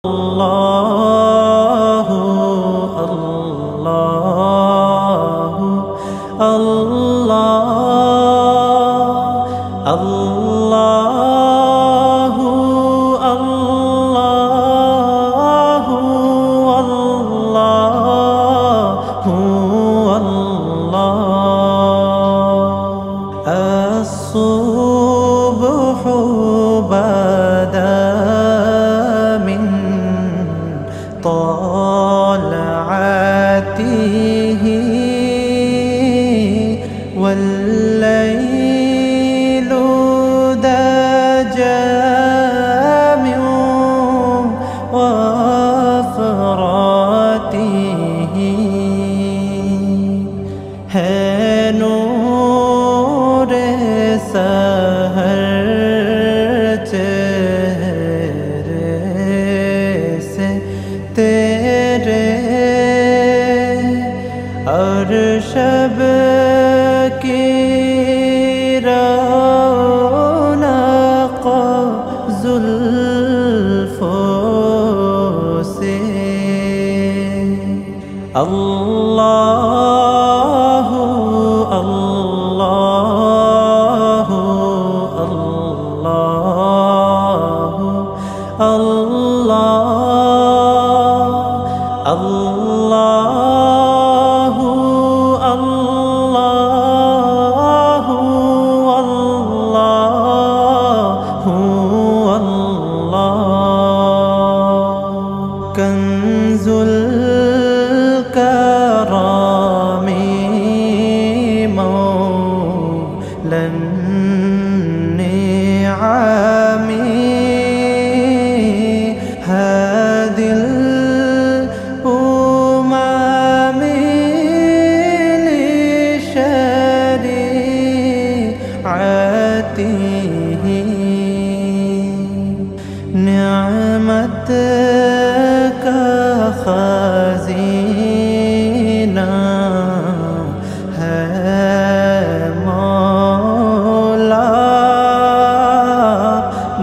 अल्लाहु अल्लाहु अल्लाह अल्लाहु अल्लाहु अल्लाहु अल्लाह अस्सुब्हु बदा मिन طالعته والليل دجى من وفراته है नूर सहर चेहरे से तेरे और शब की रौनक जुल्फों से अल्लाहु अल्लाहु अल्लाहु अल्लाह अल्लाहु अल्लाहु अल्लाहु अल्लाह कंजुल करामी मौलन निआमी हादिल उमामी लिशरीअतिही निअमत का खज़ीना है मौला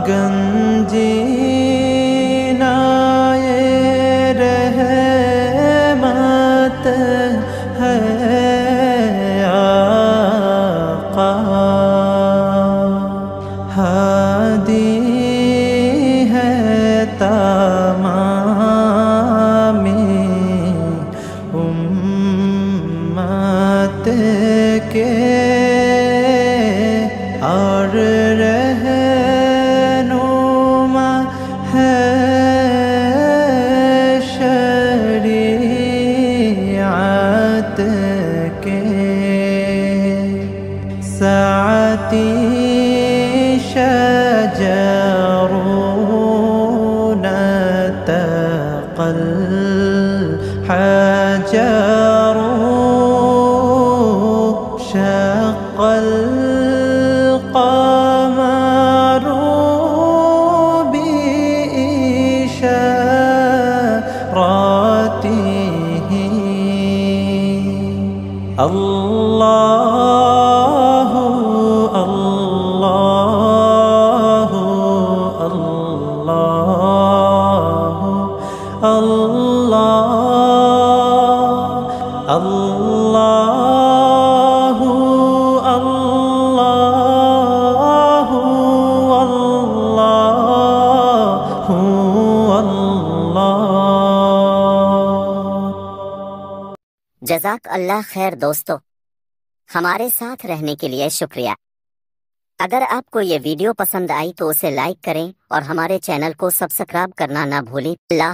गंजीना ये रहमत है आका हादी है तमामी उम्मत के और रहनुमा है शरीअत के साअती शजरून तक़ल हजर शक़ल क़मर बिइशारतिही अल्लाहु अल्लाहु अल्लाहु अल्लाह अल्लाहु अल्लाहु अल्लाहु अल्लाह। जज़ाक अल्लाह खैर दोस्तों, हमारे साथ रहने के लिए शुक्रिया। अगर आपको ये वीडियो पसंद आई तो उसे लाइक करें और हमारे चैनल को सब्सक्राइब करना ना भूलें। अल्लाह